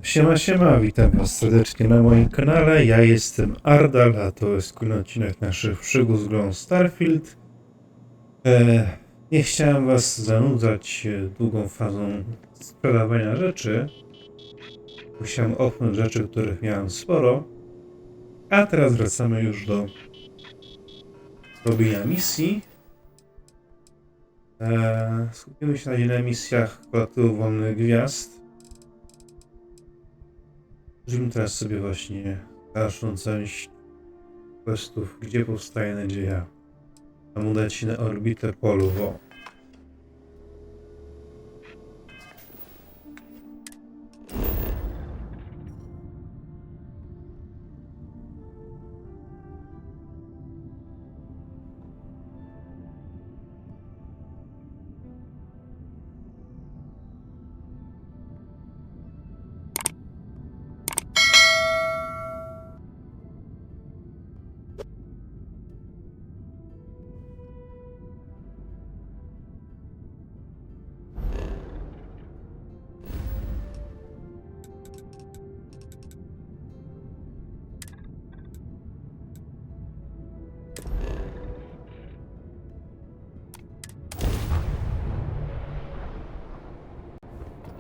Siema, witam was serdecznie na moim kanale. Ja jestem Ardal, a to jest kolejny odcinek naszych przygód z grą Starfield. Nie chciałem was zanudzać długą fazą sprzedawania rzeczy. Musiałem opchnąć rzeczy, których miałem sporo. A teraz wracamy już do robienia misji. Skupimy się na misjach Kolektywu Wolnych Gwiazd. Zróbmy teraz sobie właśnie dalszą część questów, gdzie powstaje nadzieja. Mam udać się na orbitę polową.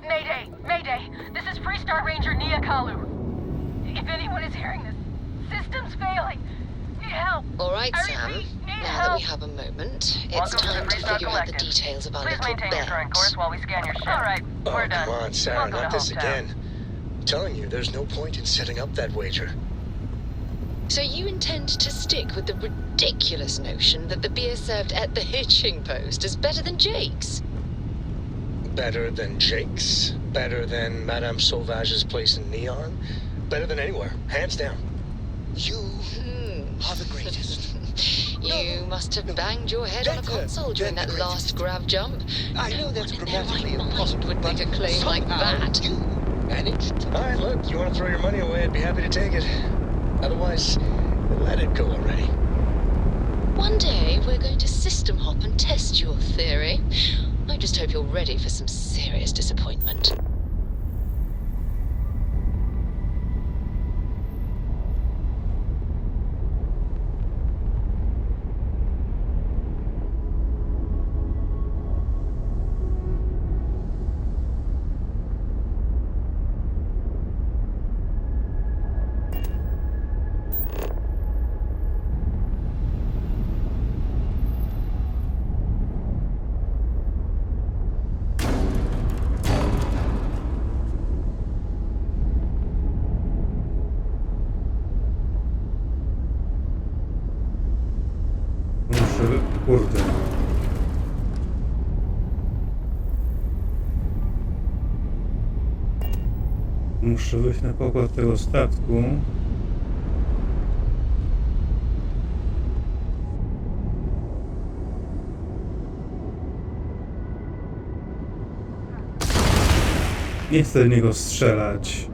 Mayday! This is Freestar Ranger Nia Kalu. If anyone is hearing this, system's failing. Need help. All right, I Sam. repeat, need Now help. that we have a moment, it's Welcome to the time to Freestar figure out the Collective. details of our Please little maintain your current course bet. while we scan your ship. All right, we're done. Come on, Sarah, Welcome not to this hometown. again. I'm telling you, there's no point in setting up that wager. So you intend to stick with the ridiculous notion that the beer served at the hitching post is better than Jake's? Better than Jake's? Better than Madame Sauvage's place in Neon? Better than anywhere, hands down. You are the greatest. You must have banged your head on a Better console during than that the last grav jump. I know that's No one in their grammatically right impossible, mind would but make a claim like somehow that. you managed to... All right, look, you want to throw your money away, I'd be happy to take it. Otherwise, let it go already. One day, we're going to system hop and test your theory. I just hope you're ready for some serious disappointment. Kurde. Muszę wyjść na pokład tego statku. Nie chcę w niego strzelać.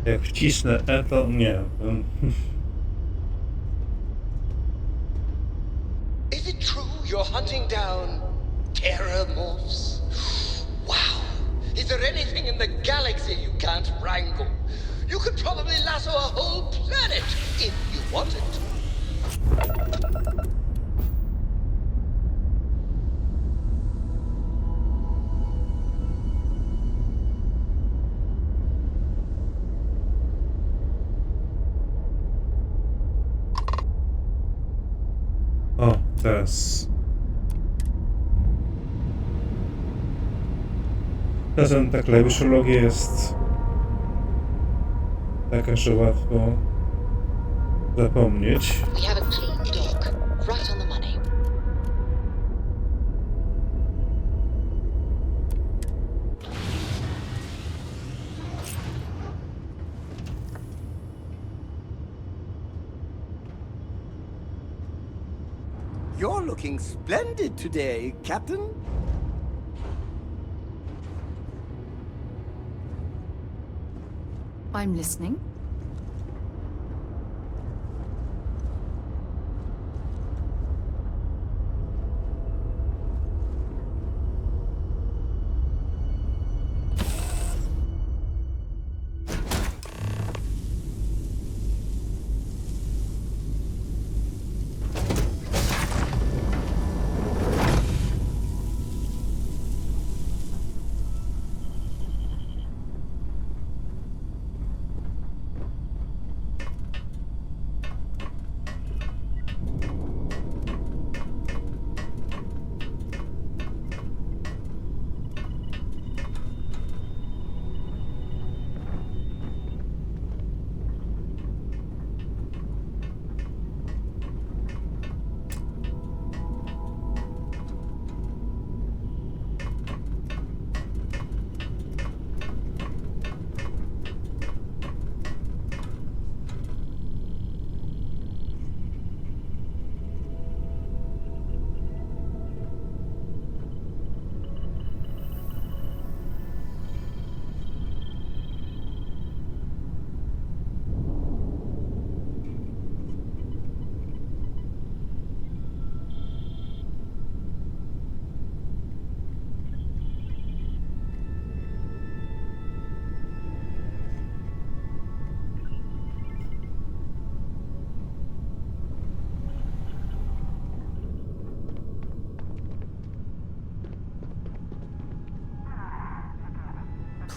Jak wcisnę E, to nie. Is it true you're hunting down terramorphs? Wow. Is there anything in the galaxy you can't wrangle? You could probably lasso a whole planet if you wanted to. Teraz. Czasem ta klawiszologia jest taka, że łatwo zapomnieć. We have a clean dock, right on the money. You're looking splendid today, Captain. I'm listening.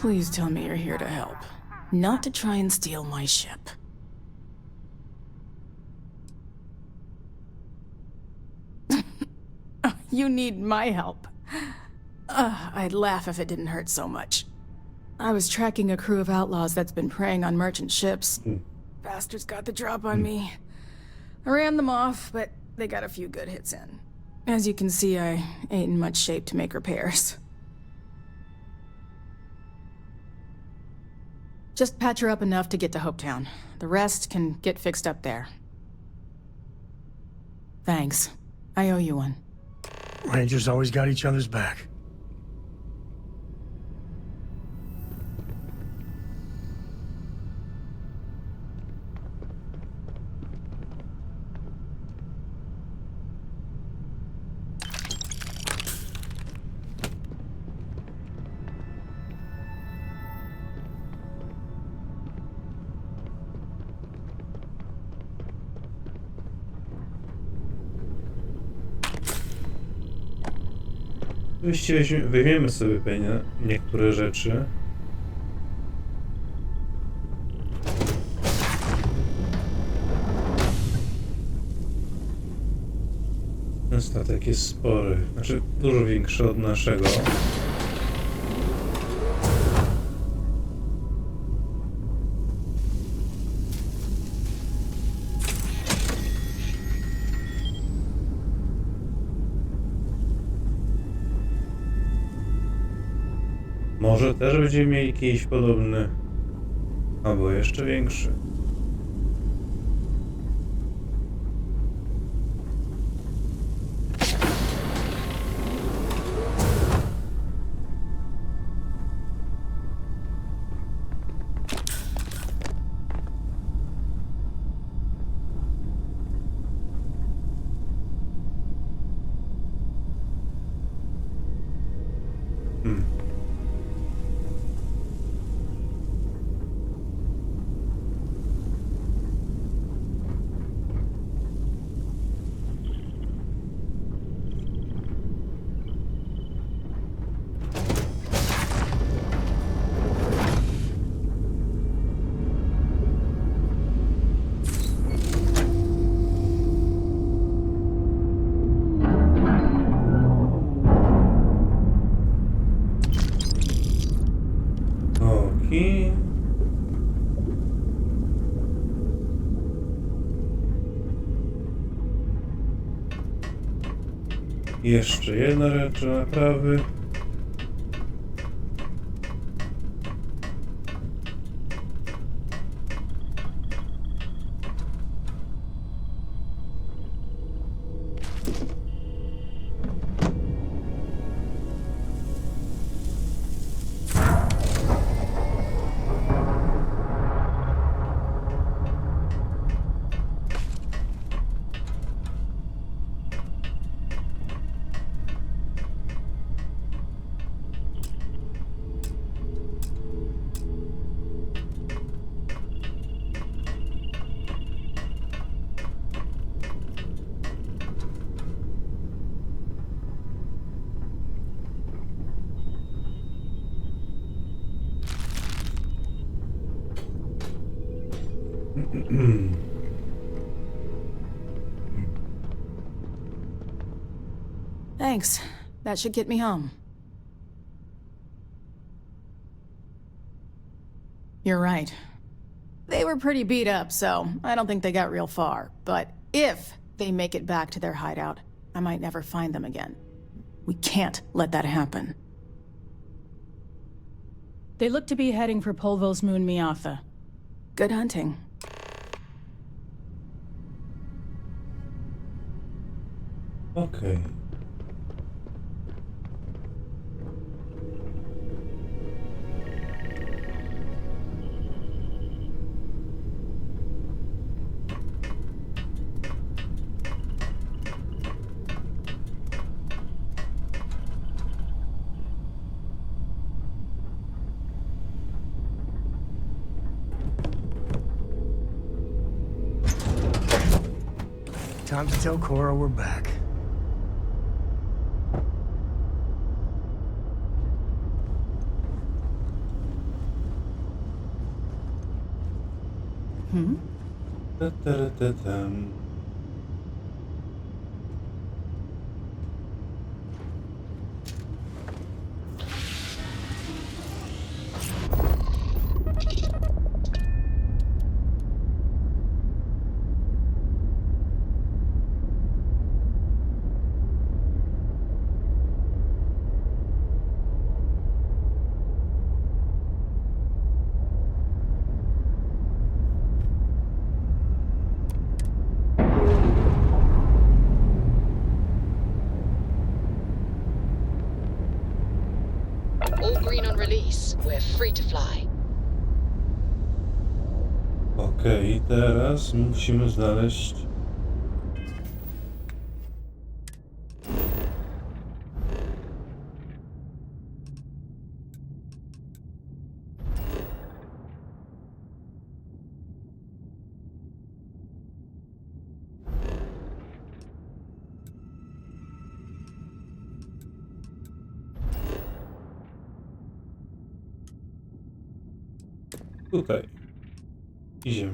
Please tell me you're here to help, not to try and steal my ship. You need my help. I'd laugh if it didn't hurt so much. I was tracking a crew of outlaws that's been preying on merchant ships. Bastards got the drop on me. I ran them off, but they got a few good hits in. As you can see, I ain't in much shape to make repairs. Just patch her up enough to get to Hopetown. The rest can get fixed up there. Thanks. I owe you one. Rangers always got each other's back. Oczywiście weźmiemy sobie pewnie niektóre rzeczy. Ten statek jest spory, znaczy dużo większy od naszego. Może też będziemy mieli jakiś podobny, albo jeszcze większy. Okej. Jeszcze jedna rzecz do naprawy. Thanks. That should get me home. You're right. They were pretty beat up, so I don't think they got real far. But if they make it back to their hideout, I might never find them again. We can't let that happen. They look to be heading for Polvo's moon Miatha. Good hunting. Okej. Time to tell Cora we're back. Ta-ta-ra-ta-tam. All green on release. We're free to fly. Okej, teraz musimy znaleźć... Tutaj. Idziemy.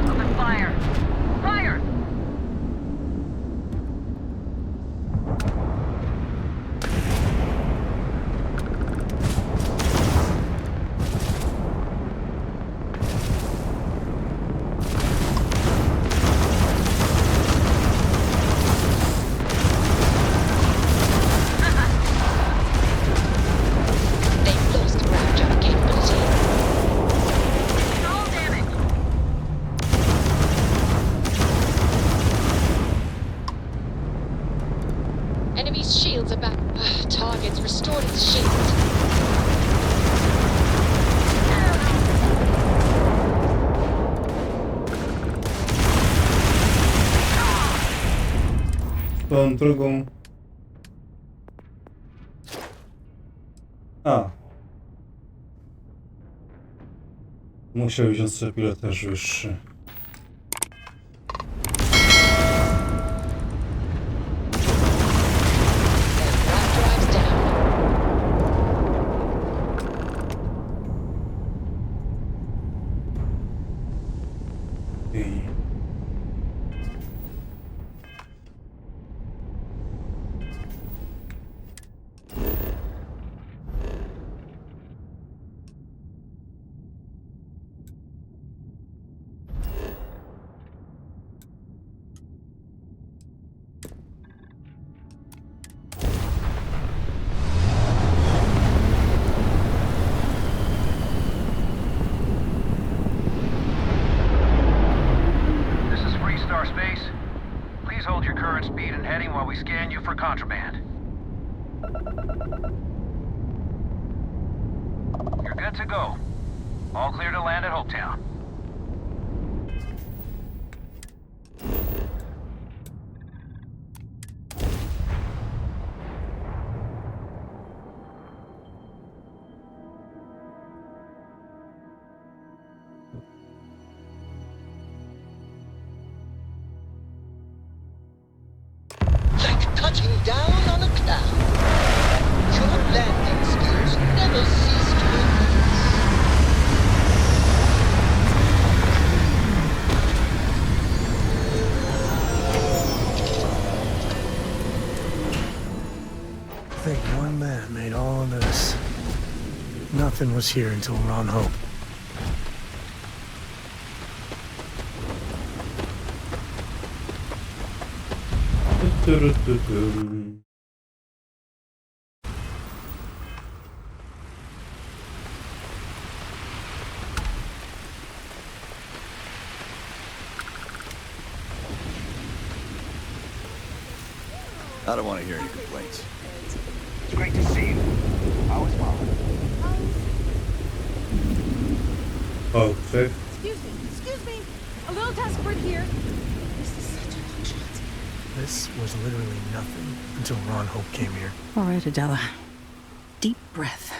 Open fire! Fire! They've lost ground jump capability. All damage! Enemy's shields are back. Target's restored its shield. Tą drugą... A. Musiał wziąć sobie pilotaż wyższy. Their drive's down. I... while we scan you for contraband. You're good to go. All clear to land at Hopetown. Like touching down on a cloud. Your landing skills never cease to amaze. I think one man made all of this. Nothing was here until we're on Hope. I don't want to hear any complaints. It's great to see you. How is Mom? Okay. Excuse me. A little desperate here. This is such a long shot. This was literally nothing until Ron Hope came here. All right, Adela. Deep breath.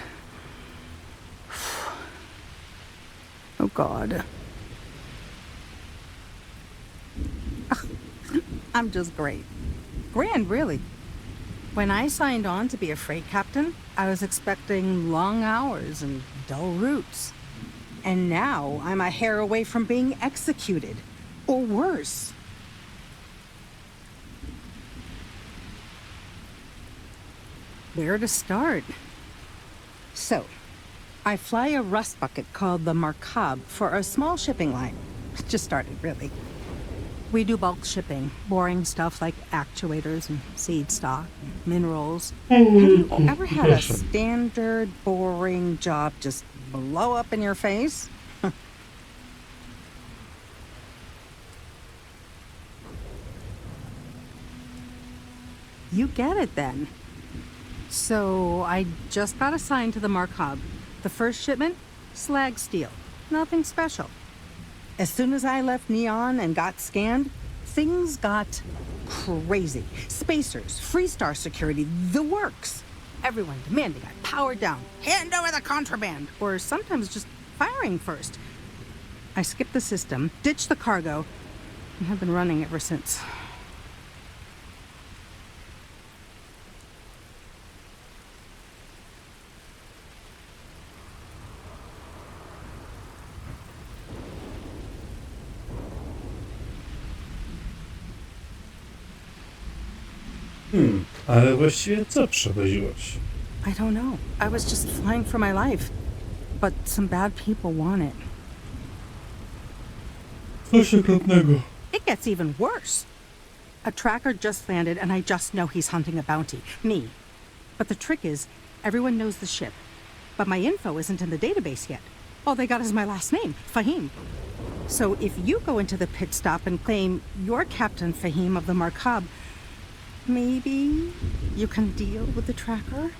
Oh, God. I'm just great. Grand, really. When I signed on to be a freight captain, I was expecting long hours and dull routes. And now I'm a hair away from being executed. Or worse. Where to start? So, I fly a rust bucket called the Markab for a small shipping line. Just started, really. We do bulk shipping, boring stuff like actuators and seed stock, and minerals. Have you ever had a standard, boring job just blow up in your face? You get it then. So I just got assigned to the Markab. The first shipment, slag steel. Nothing special. As soon as I left Neon and got scanned, things got crazy. Spacers, Freestar security, the works. Everyone demanding I power down, hand over the contraband, or sometimes just firing first. I skipped the system, ditched the cargo, and have been running ever since. Ale właściwie co przewoziłaś? I don't know. I was just flying for my life. But some bad people want it. Coś okropnego. It gets even worse. A tracker just landed and I just know he's hunting a bounty. Me. But the trick is, everyone knows the ship. But my info isn't in the database yet. All they got is my last name, Fahim. So if you go into the pit stop and claim you're Captain Fahim of the Markab, maybe you can deal with the tracker?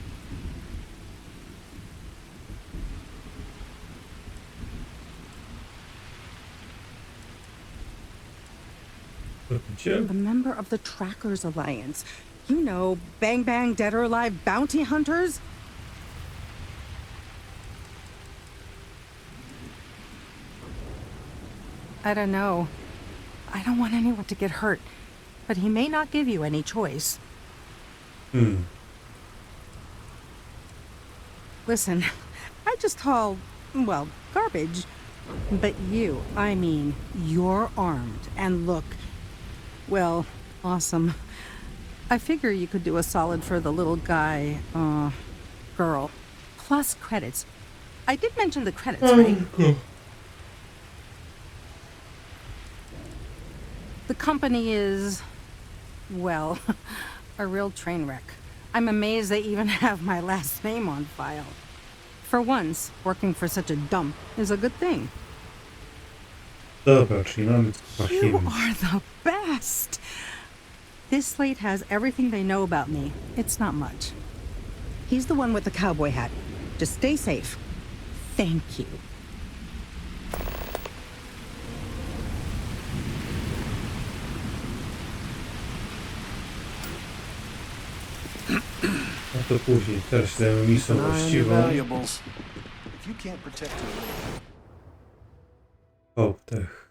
A member of the Trackers Alliance. You know, bang bang, dead or alive bounty hunters? I don't know. I don't want anyone to get hurt. But he may not give you any choice. Listen, I just haul, well, garbage. But you, I mean, you're armed and look, well, awesome. I figure you could do a solid for the little guy, girl. Plus credits. I did mention the credits, right? The company is, well, a real train wreck. I'm amazed they even have my last name on file. For once, working for such a dump is a good thing. Dobra, czyli mamy You are the best! This slate has everything they know about me. It's not much. He's the one with the cowboy hat. Just stay safe. Thank you. No to później. Teraz dajemy misję właściwą. If you can't protect her. Oddech.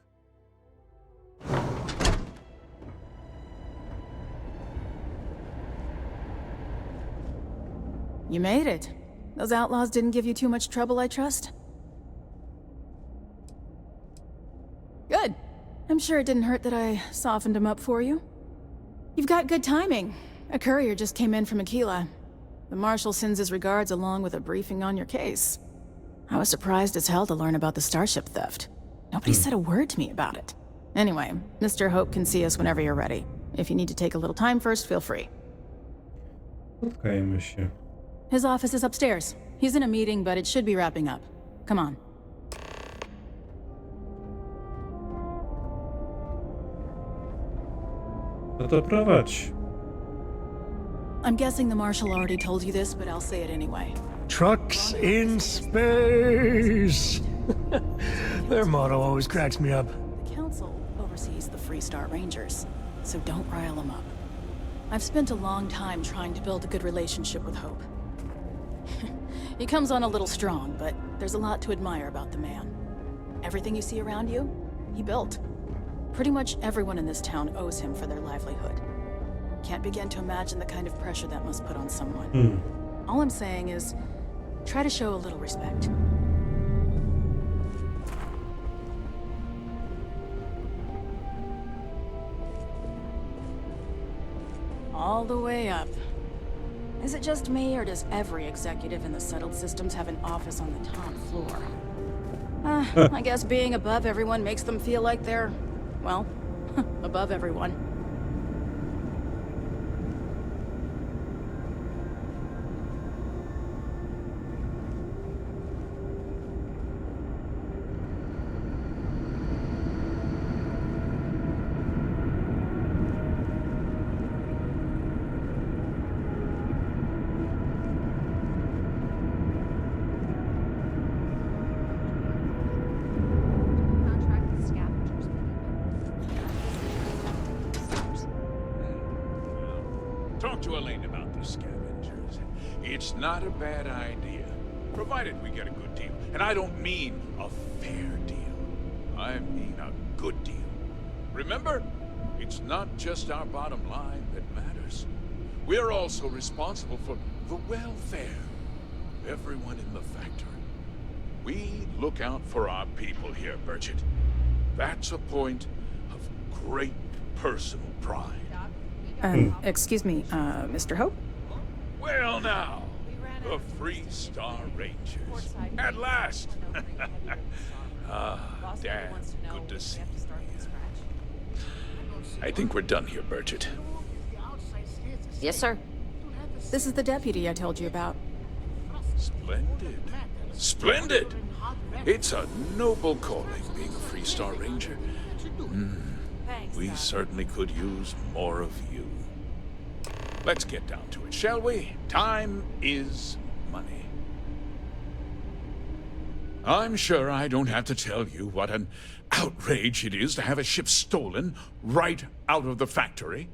You made it. Those outlaws didn't give you too much trouble, I trust? Good. I'm sure it didn't hurt that I softened him up for you. You've got good timing. A courier just came in from Aquila. The Marshal sends his regards along with a briefing on your case. I was surprised as hell to learn about the starship theft. Nobody said a word to me about it. Anyway, Mr. Hope can see us whenever you're ready. If you need to take a little time first, feel free. Spotkajmy się. His office is upstairs. He's in a meeting, but it should be wrapping up. Come on. No to prowadź. I'm guessing the Marshal already told you this, but I'll say it anyway. Trucks in space! Their motto always cracks me up. The Council oversees the Freestar Rangers, so don't rile them up. I've spent a long time trying to build a good relationship with Hope. He comes on a little strong, but there's a lot to admire about the man. Everything you see around you, he built. Pretty much everyone in this town owes him for their livelihood. Can't begin to imagine the kind of pressure that must put on someone. All I'm saying is, try to show a little respect. All the way up. Is it just me, or does every executive in the settled systems have an office on the top floor? I guess being above everyone makes them feel like they're, well, above everyone. Talk to Elaine about the scavengers. It's not a bad idea, provided we get a good deal. And I don't mean a fair deal. I mean a good deal. Remember, it's not just our bottom line that matters. We're also responsible for the welfare of everyone in the factory. We look out for our people here, Burchett. That's a point of great personal pride. Excuse me, Mr. Hope? Well now, the Freestar Rangers. At last! Dad, good to see you. I think we're done here, Burchett. Yes, sir. This is the deputy I told you about. Splendid. Splendid! It's a noble calling, being a Freestar Ranger. We certainly could use more of you. Let's get down to it, shall we? Time is money. I'm sure I don't have to tell you what an outrage it is to have a ship stolen right out of the factory.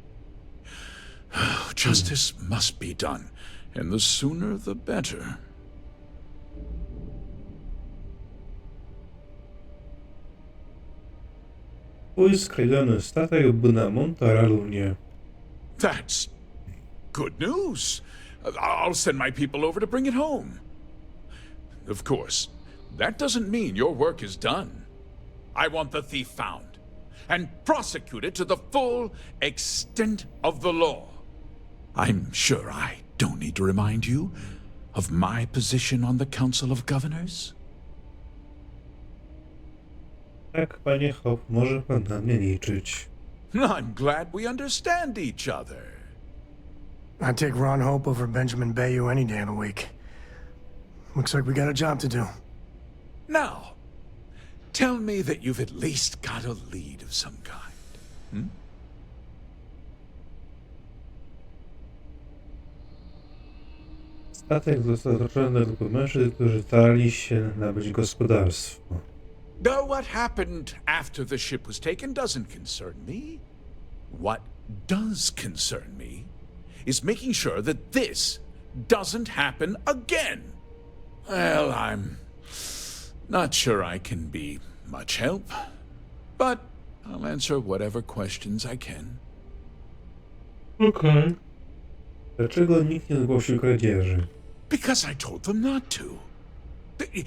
Justice must be done, and the sooner the better. Twój skradziony statek był na Montaralunie. That's good news. I'll send my people over to bring it home. Of course, that doesn't mean your work is done. I want the thief found and prosecuted to the full extent of the law. I'm sure I don't need to remind you of my position on the Council of Governors. Tak, panie Hope, może pan na mnie liczyć. I'm glad we understand each other. I'd take Ron Hope over Benjamin Bayou any day of the week. Looks like we got a job to do. Now, tell me that you've at least got a lead of some kind. Statek został otoczony grupą mężczyzn, którzy starali się nabyć gospodarstwo. Though what happened after the ship was taken doesn't concern me. What does concern me is making sure that this doesn't happen again. Well, I'm not sure I can be much help, but I'll answer whatever questions I can. Okej. Dlaczego nikt nie zgłosił kradzieży? Because I told them not to.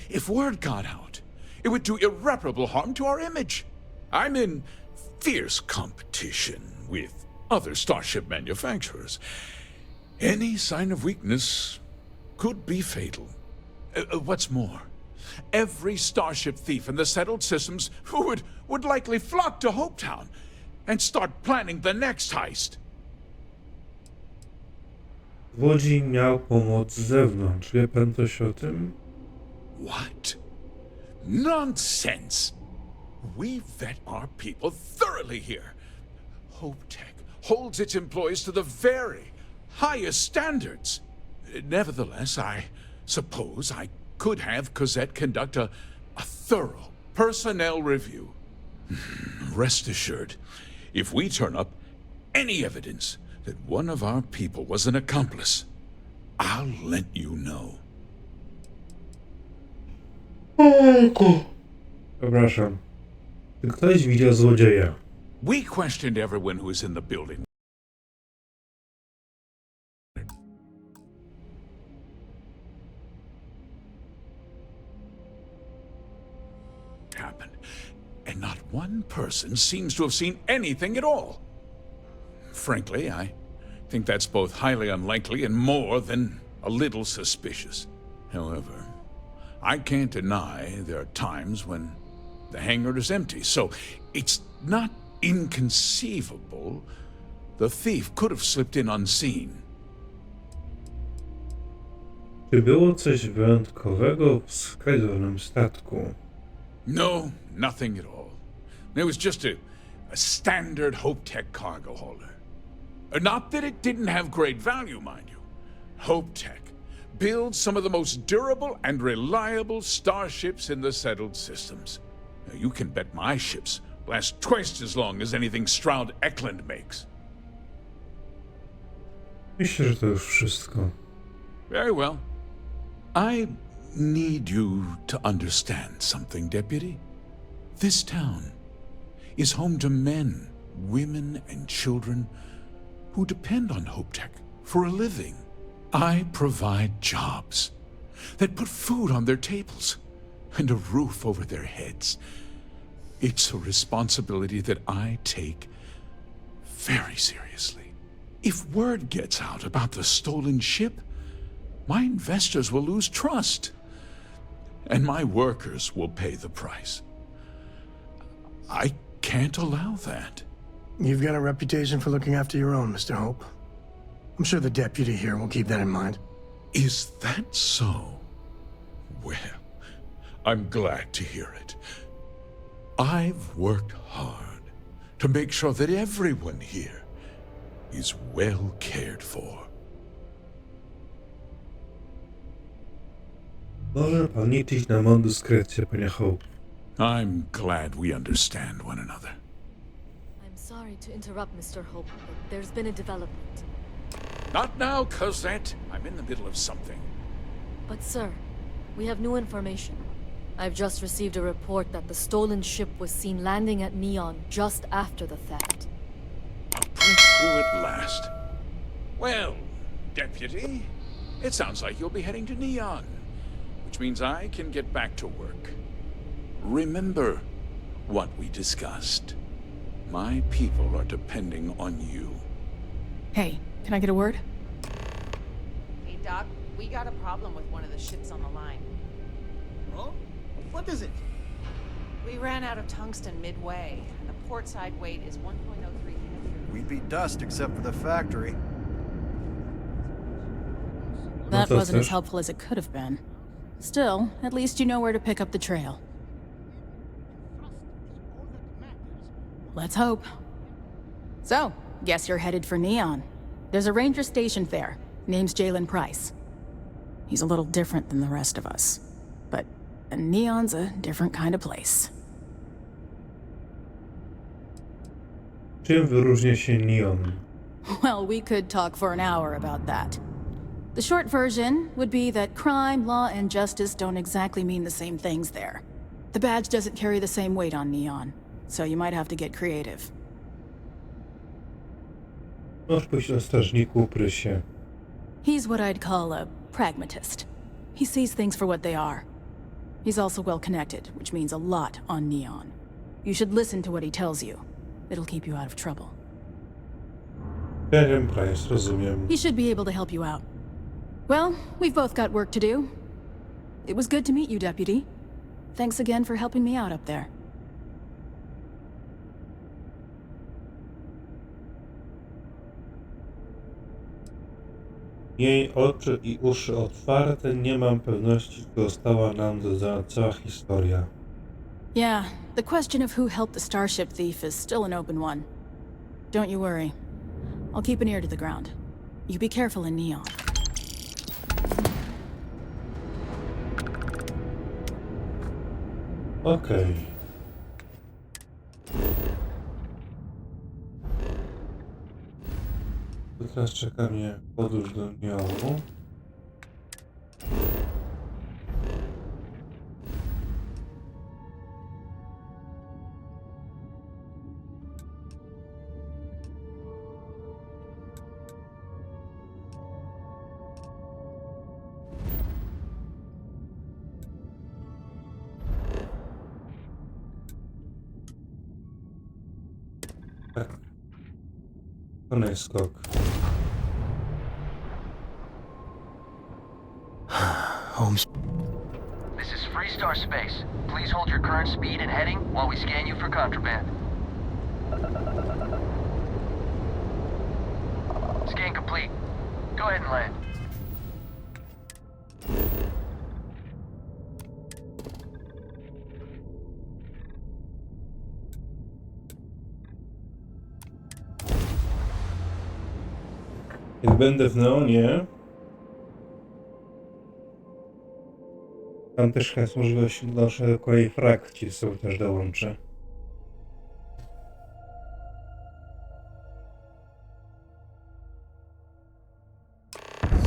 If word got out, it would do irreparable harm to our image. I'm in fierce competition with other starship manufacturers. Any sign of weakness could be fatal. What's more, every starship thief in the settled systems would likely flock to Hopetown and start planning the next heist. Złodziej miał pomoc z zewnątrz. Wie pan coś o tym? What? Nonsense! We vet our people thoroughly here. HopeTech holds its employees to the very highest standards. Nevertheless, I suppose I could have Cosette conduct a thorough personnel review. Rest assured, if we turn up any evidence that one of our people was an accomplice, I'll let you know. Przepraszam. Czy ktoś widział złodzieja? We questioned everyone who was in the building. Happened, and not one person seems to have seen anything at all. Frankly, I think that's both highly unlikely and more than a little suspicious. However, I can't deny there are times when the hangar is empty, so it's not inconceivable the thief could have slipped in unseen. Czy było coś wyjątkowego w skradzionym statku? No, nothing at all. It was just a standard HopeTech cargo holder. Not that it didn't have great value, mind you. HopeTech builds some of the most durable and reliable starships in the settled systems. Now, you can bet my ships last twice as long as anything Stroud Eklund makes. Myślę, że to już wszystko. Very well. I need you to understand something, Deputy. This town is home to men, women, and children who depend on HopeTech for a living. I provide jobs that put food on their tables and a roof over their heads. It's a responsibility that I take very seriously. If word gets out about the stolen ship, my investors will lose trust, and my workers will pay the price. I can't allow that. You've got a reputation for looking after your own, Mr. Hope. I'm sure the deputy here will keep that in mind. Is that so? Well, I'm glad to hear it. I've worked hard to make sure that everyone here is well cared for. Może pan liczyć na mą dyskrecję, panie Hope. I'm glad we understand one another. I'm sorry to interrupt, Mr. Hope, but there's been a development. Not now, Cosette. I'm in the middle of something. But sir, we have new information. I've just received a report that the stolen ship was seen landing at Neon just after the theft. A breakthrough at last. Well, Deputy, it sounds like you'll be heading to Neon, which means I can get back to work. Remember what we discussed. My people are depending on you. Hey, can I get a word? Hey, Doc, we got a problem with one of the ships on the line. Oh? What is it? We ran out of tungsten midway, and the port side weight is 1.03. We'd be dust except for the factory. That wasn't as helpful as it could have been. Still, at least you know where to pick up the trail. Let's hope. So, guess you're headed for Neon. There's a ranger stationed there. Name's Jalen Price. He's a little different than the rest of us. But Neon's a different kind of place. Czym wyróżnia się Neon? Well, we could talk for an hour about that. The short version would be that crime, law, and justice don't exactly mean the same things there. The badge doesn't carry the same weight on Neon, so you might have to get creative. Możesz pójść o strażniku Prysie. He's what I'd call a pragmatist. He sees things for what they are. He's also well connected, which means a lot on Neon. You should listen to what he tells you. It'll keep you out of trouble. Price, rozumiem. He should be able to help you out. Well, we've both got work to do. It was good to meet you, Deputy. Thanks again for helping me out up there. Jej oczy i uszy otwarte, nie mam pewności, czy została nam dodana cała historia. Yeah, the question of who helped the starship thief is still an open one. Don't you worry. I'll keep an ear to the ground. You be careful in Neon. Okej. To teraz czeka mnie podróż do Neonu. Tak. Konec skok. Holmes. This is Freestar Space. Please hold your current speed and heading while we scan you for contraband. Scan complete. Go ahead and land. Jak będę w Neonie, tam też jest możliwość dalszego kolei frakcji, sobie też dołączę.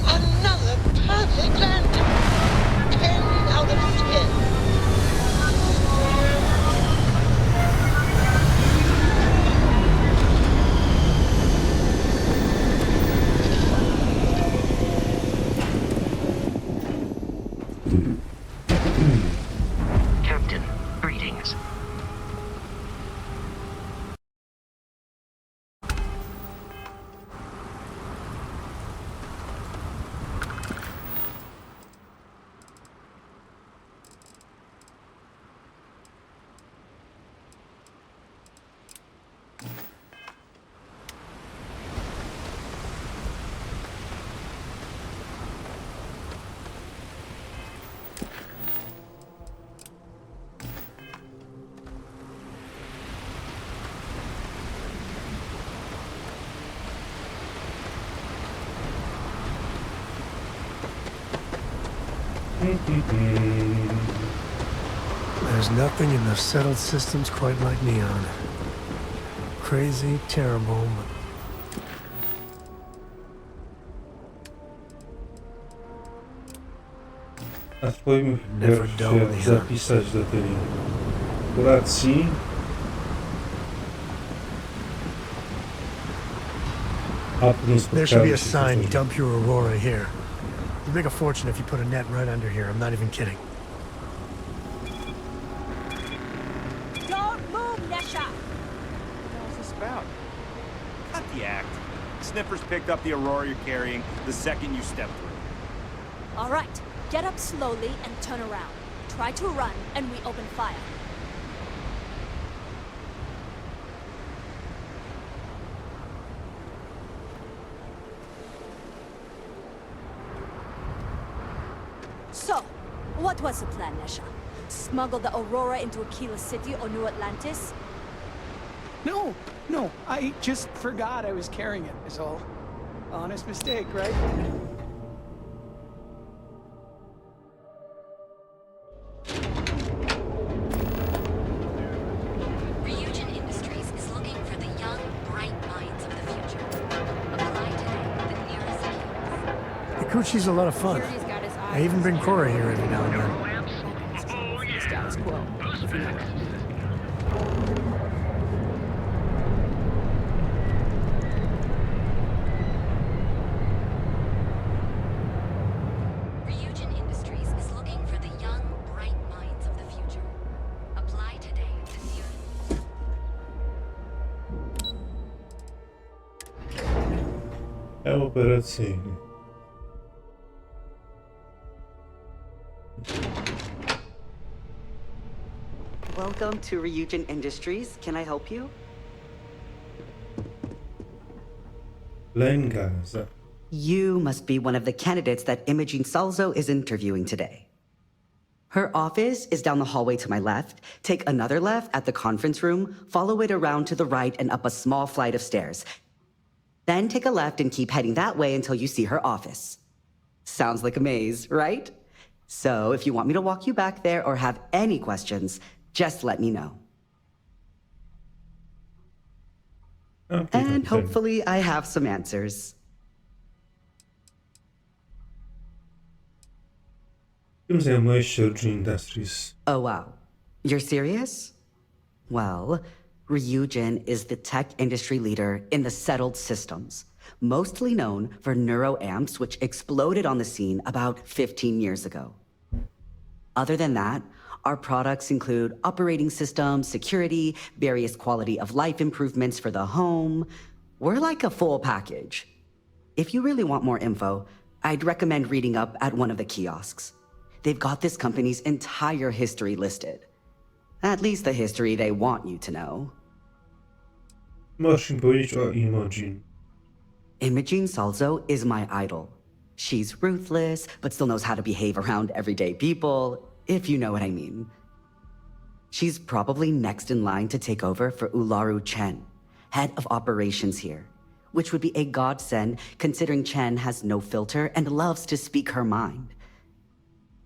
Another perfect landing. 10 out of 10. Captain, greetings. There's nothing in the settled systems quite like Neon. Crazy, terrible, but A spróbujmy się zapisać do tej kuracji. there should be a sign, dump your Aurora here. You'd make a fortune if you put a net right under here. I'm not even kidding. Don't move, Nesha! What is this about? Cut the act. Sniffers picked up the Aurora you're carrying the second you stepped through. All right, get up slowly and turn around. Try to run, and we open fire. So, what was the plan, Nesha? Smuggle the Aurora into Aquila City or New Atlantis? No, I just forgot I was carrying it, is all. Honest mistake, right? Coochie's a lot of fun. I even bring Cora here every now and then. Status quo. Ryujin Industries is looking for the young, bright minds of the future. Apply today to see. Operacyjny. Welcome to Ryujin Industries. Can I help you? Lengaza. You must be one of the candidates that Imogen Salzo is interviewing today. Her office is down the hallway to my left. Take another left at the conference room, follow it around to the right and up a small flight of stairs. Then take a left and keep heading that way until you see her office. Sounds like a maze, right? So if you want me to walk you back there or have any questions, just let me know. And hopefully I have some answers. Czym zajmujesz się Ryujin Industries? Oh wow. You're serious? Well, Ryujin is the tech industry leader in the settled systems, mostly known for neuroamps, which exploded on the scene about 15 years ago. Other than that, our products include operating systems, security, various quality of life improvements for the home. We're like a full package. If you really want more info, I'd recommend reading up at one of the kiosks. They've got this company's entire history listed. At least the history they want you to know. Możesz mi powiedzieć o Imogen. Imogen Salzo is my idol. She's ruthless, but still knows how to behave around everyday people, if you know what I mean. She's probably next in line to take over for Ularu Chen, head of operations here, which would be a godsend considering Chen has no filter and loves to speak her mind.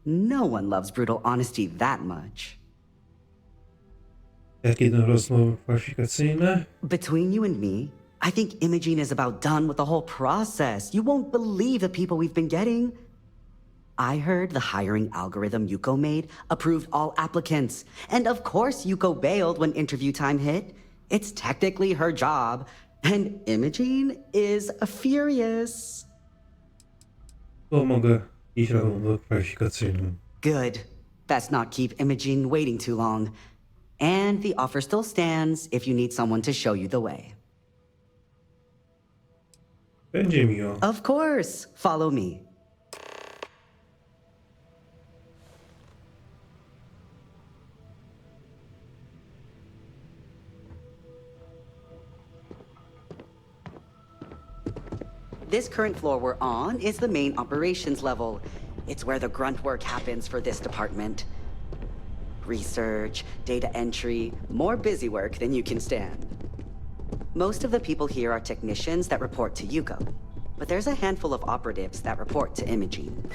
No one loves brutal honesty that much. Jakie idą rozmowy kwalifikacyjne? Between you and me, I think Imogen is about done with the whole process. You won't believe the people we've been getting. I heard the hiring algorithm Yuko made approved all applicants. And of course Yuko bailed when interview time hit. It's technically her job. And Imogen is furious. To mogę iść na rozmowę kwalifikacyjną. Good. Best not keep Imogen waiting too long. And the offer still stands if you need someone to show you the way. Będzie miło. Of course. Follow me. This current floor we're on is the main operations level. It's where the grunt work happens for this department. Research, data entry, more busy work than you can stand. Most of the people here are technicians that report to Yuko, but there's a handful of operatives that report to Imogen.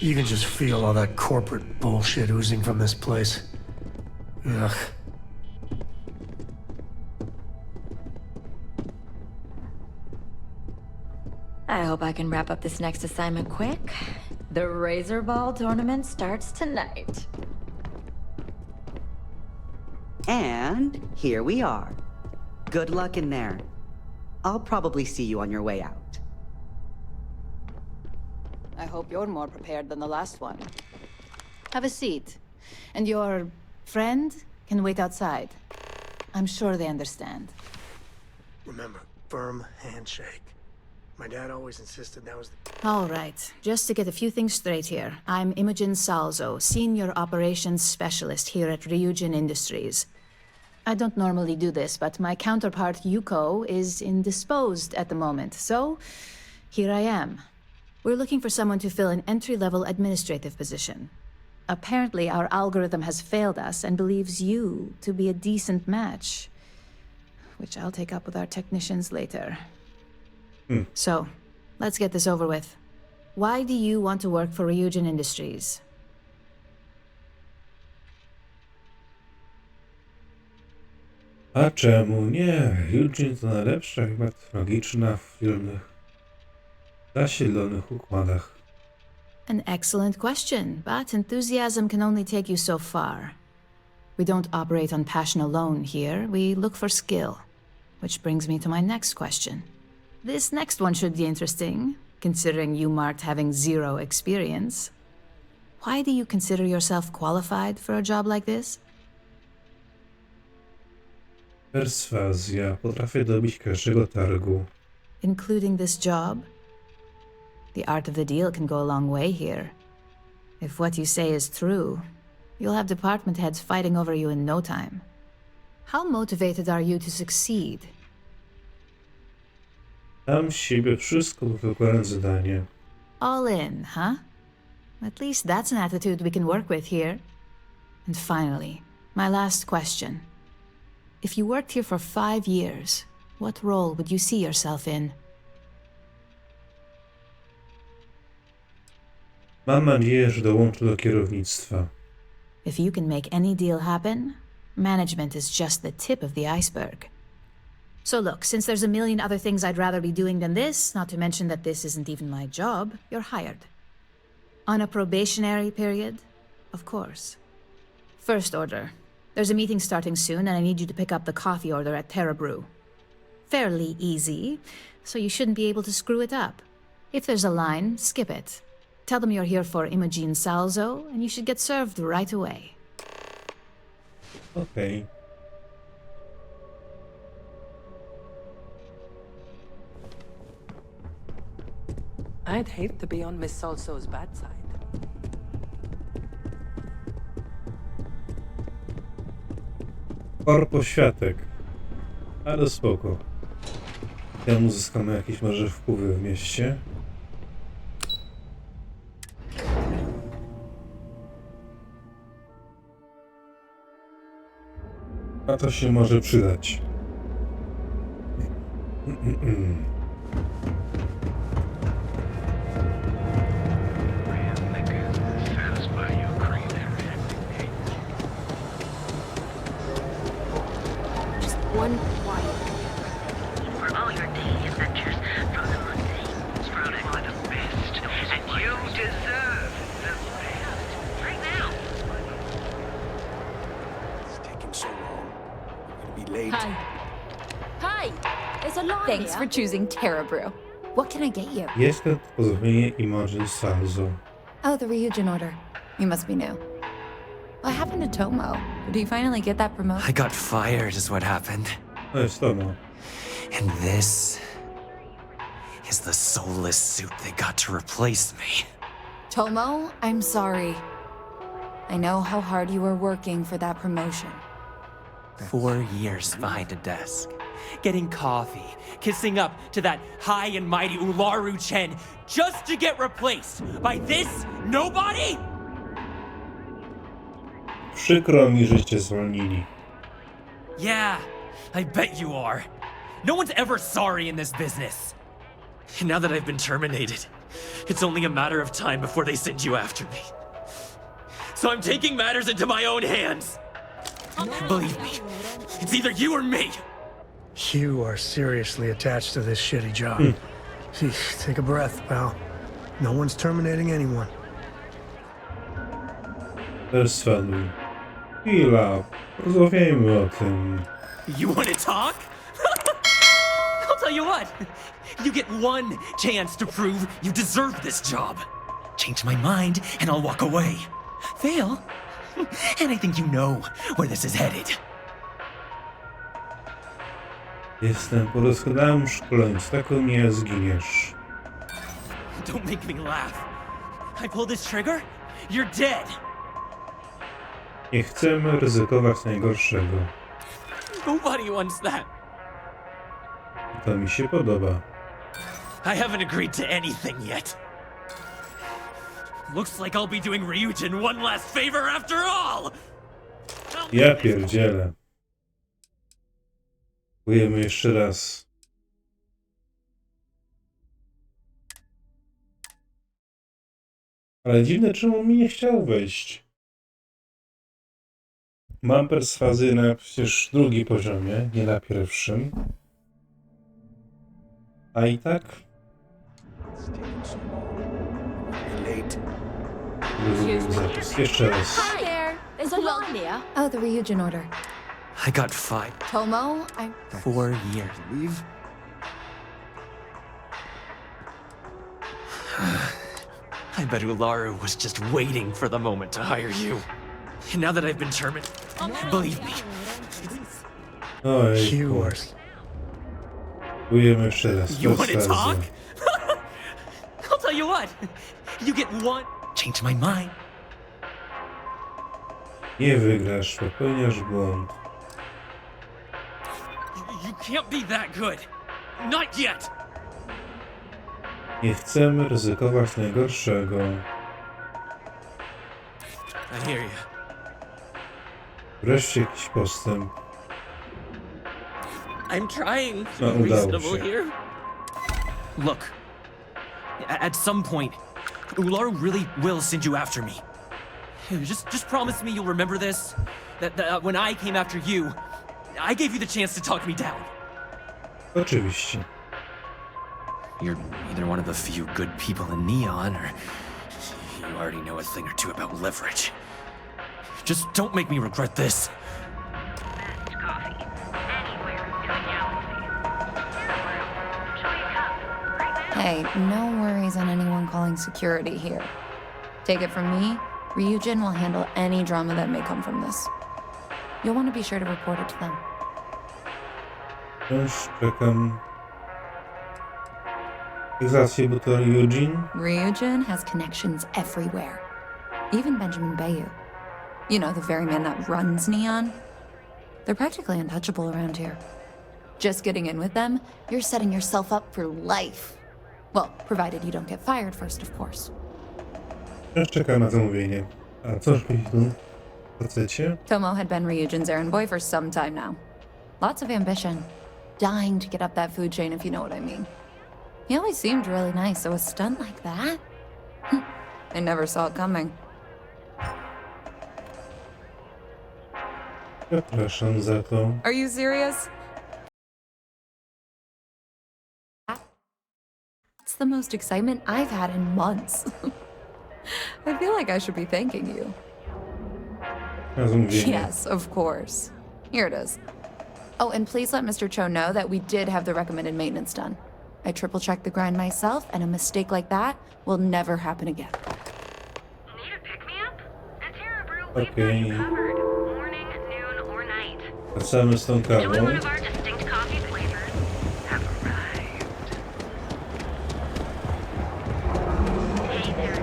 You can just feel all that corporate bullshit oozing from this place. Ugh. I hope I can wrap up this next assignment quick. The Razor Ball tournament starts tonight. And here we are. Good luck in there. I'll probably see you on your way out. I hope you're more prepared than the last one. Have a seat. And your friend can wait outside. I'm sure they understand. Remember, firm handshake. My dad always insisted that was the... All right, just to get a few things straight here. I'm Imogen Salzo, Senior Operations Specialist here at Ryujin Industries. I don't normally do this, but my counterpart Yuko is indisposed at the moment, so here I am. We're looking for someone to fill an entry-level administrative position. Apparently, our algorithm has failed us and believes you to be a decent match, which I'll take up with our technicians later. So, let's get this over with. Why do you want to work for Ryujin Industries? A czemu nie? Ryujin to najlepsza chyba technologiczna w filmach Zasiedlonych Układach. An excellent question, but enthusiasm can only take you so far. We don't operate on passion alone here, we look for skill. Which brings me to my next question. This next one should be interesting, considering you marked having 0 experience. Why do you consider yourself qualified for a job like this? Perswazja. Potrafię dobić każdego targu. Including this job? The art of the deal can go a long way here. If what you say is true, you'll have department heads fighting over you in no time. How motivated are you to succeed? Dam z siebie wszystko, by wykonać zadanie. All in, huh? At least that's an attitude we can work with here. And finally, my last question. If you worked here for 5 years, what role would you see yourself in? Mam nadzieję, że dołączę do kierownictwa. If you can make any deal happen, management is just the tip of the iceberg. So look, since there's a million other things I'd rather be doing than this, not to mention that this isn't even my job, you're hired. On a probationary period, of course. First order. There's a meeting starting soon, and I need you to pick up the coffee order at Terra Brew. Fairly easy, so you shouldn't be able to screw it up. If there's a line, skip it. Tell them you're here for Imogen Salzo, and you should get served right away. Okay. I'd hate to be on Miss Salso's bad side. Korpo światek. Ale spoko. Temu uzyskamy jakieś może wpływy w mieście. A to się może przydać. Just one quiet. For all your daily adventures from the mundane through to the best, and you deserve the best right now. So long. I'm gonna be late. Hi. Hi! There's a line Thanks here. For choosing Terra Brew. What can I get you? Jest to pozwolenie Imogen Salzo. Oh, the Ryujin order. You must be new. What happened to Tomo? Did he finally get that promotion? I got fired is what happened. To jest Tomo. And this is the soulless suit they got to replace me. Tomo, I'm sorry. I know how hard you were working for that promotion. 4 years behind a desk, getting coffee, kissing up to that high and mighty Ularu Chen, just to get replaced by this nobody? Przykro mi, że cię zwolnili. Yeah, I bet you are. No one's ever sorry in this business. And now that I've been terminated, it's only a matter of time before they send you after me. So I'm taking matters into my own hands. Believe me, it's either you or me. You are seriously attached to this shitty job. Jeez, take a breath, pal. No one's terminating anyone. Perswaduj. Chwila, porozmawiajmy o tym. You want to talk? I'll tell you what. You get one chance to prove you deserve this job. Change my mind and I'll walk away. Fail? And I think you know where this is headed. Jestem po doskonałym szkoleniu, z taką nie zginiesz. Don't make me laugh. I pull this trigger, you're dead. Nie chcemy ryzykować najgorszego. Nobody wants that. To mi się podoba. I haven't agreed to anything yet. Looks like I'll be doing Ryujin one last favor after all! Ja pierdzielę. Próbujemy jeszcze raz. Ale dziwne, czemu mi nie chciał wejść. Mam perswazję na przecież drugim poziomie, nie na pierwszym. A i tak It's taking so long. We'll be late. Zapis jeszcze raz. Hi there. Is a lot here. Oh, the Ryujin order. I got 5. Tomo, 4 years. Leave? I bet Ularu was just waiting for the moment to hire you. And now that I've been terminated, believe me. Oj, Próbujemy jeszcze raz. You want to talk? I'll tell you what. You get one. Change my mind. Nie wygrasz, popełniasz błąd. You can't be that good. Not yet. Nie chcemy ryzykować najgorszego. I hear you. Wreszcie jakiś postęp. I'm trying to No, be udało reasonable się. here. Look, at some point, Ularu really will send you after me. Just promise me you'll remember this. That when I came after you, I gave you the chance to talk me down. Oczywiście. You're either one of the few good people in Neon, or you already know a thing or two about leverage. Just don't make me regret this. Hey, no worries on anyone calling security here. Take it from me, Ryujin will handle any drama that may come from this. You'll want to be sure to report it to them. Już czekam. Egzację, bo to Ryujin. Ryujin has connections everywhere. Even Benjamin Bayou. You know, the very man that runs Neon. They're practically untouchable around here. Just getting in with them, you're setting yourself up for life. Well, provided you don't get fired first, of course. Już czekam na zamówienie. A co już tu facecie? Tomo had been Ryujin's errand boy for some time now. Lots of ambition. Dying to get up that food chain, if you know what I mean. He always seemed really nice, so a stunt like that? I never saw it coming. Przepraszam za to. Are you serious? It's the most excitement I've had in months. I feel like I should be thanking you. Yes, of course. Here it is. Oh, and please let Mr. Cho know that we did have the recommended maintenance done. I triple-checked the grind myself, and a mistake like that will never happen again. Need a pick-me-up? At Terra Brew, we've got Okej. you covered. Morning, noon, or night. Wracamy z tą Enjoy kawą. one of our distinct coffee flavors. Have arrived. Hey there.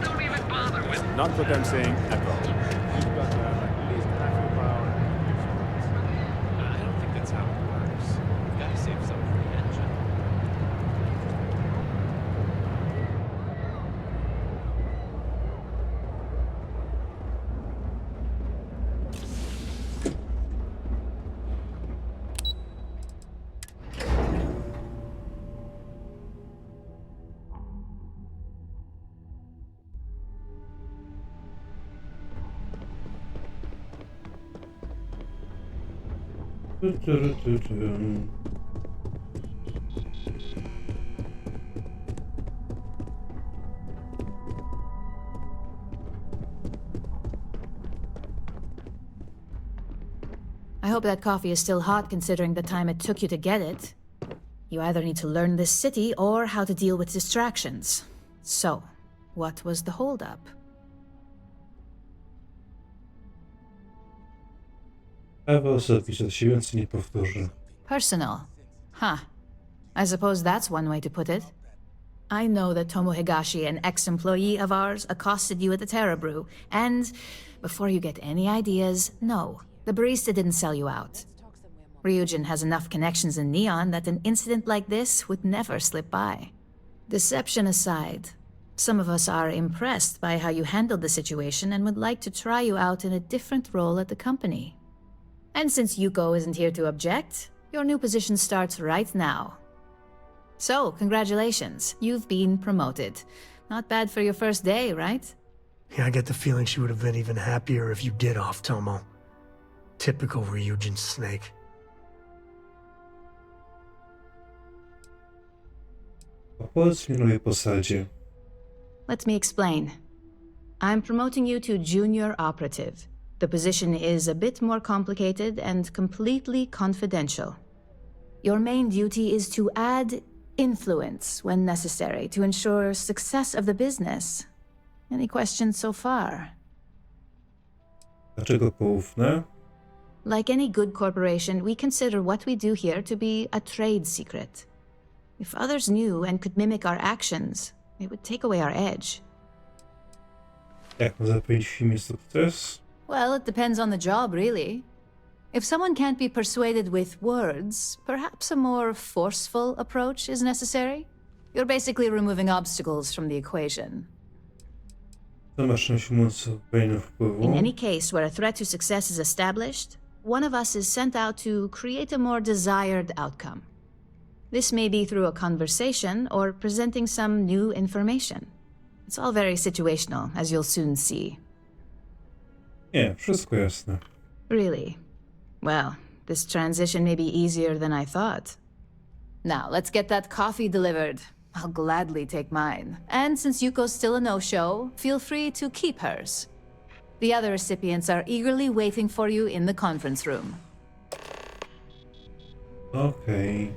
Don't even bother with Not what I'm saying at all. I don't think that's how it works. You gotta save some for the engine. I hope that coffee is still hot considering the time it took you to get it. You either need to learn this city or how to deal with distractions. So, what was the holdup? Kawa osobista się więcej nie powtórzy. Personal. Huh. I suppose that's one way to put it. I know that Tomo Higashi, an ex-employee of ours, accosted you at the Terra Brew, and before you get any ideas, no, the barista didn't sell you out. Ryujin has enough connections in Neon that an incident like this would never slip by. Deception aside, some of us are impressed by how you handled the situation and would like to try you out in a different role at the company. And since Yuko isn't here to object, your new position starts right now. So, congratulations, you've been promoted. Not bad for your first day, right? Yeah, I get the feeling she would have been even happier if you did off Tomo. Typical Ryujin snake. Opowiedz mi o jej posadzie. Let me explain. I'm promoting you to junior operative. The position is a bit more complicated and completely confidential. Your main duty is to add influence when necessary to ensure success of the business. Any questions so far? Dlaczego poufne? Like any good corporation, we consider what we do here to be a trade secret. If others knew and could mimic our actions, it would take away our edge. Jak ma zapewnić firmie sukces? Well, it depends on the job, really. If someone can't be persuaded with words, perhaps a more forceful approach is necessary. You're basically removing obstacles from the equation. To masz na siłę zupełnie wpływu. In any case where a threat to success is established, one of us is sent out to create a more desired outcome. This may be through a conversation or presenting some new information. It's all very situational, as you'll soon see. Nie, wszystko jasne. Really? Well, this transition may be easier than I thought. Now, let's get that coffee delivered. I'll gladly take mine. And since Yuko's still a no-show, feel free to keep hers. The other recipients are eagerly waiting for you in the conference room. Okej.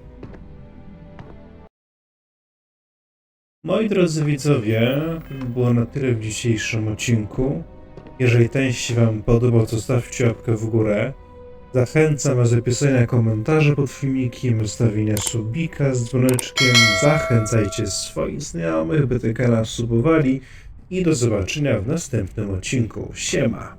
Moi drodzy widzowie, to było na tyle w dzisiejszym odcinku. Jeżeli ten się wam podobał, to zostawcie łapkę w górę. Zachęcam was do pisania komentarzy pod filmikiem, zostawienia subika z dzwoneczkiem. Zachęcajcie swoich znajomych, by ten kanał subowali. I do zobaczenia w następnym odcinku. Siema!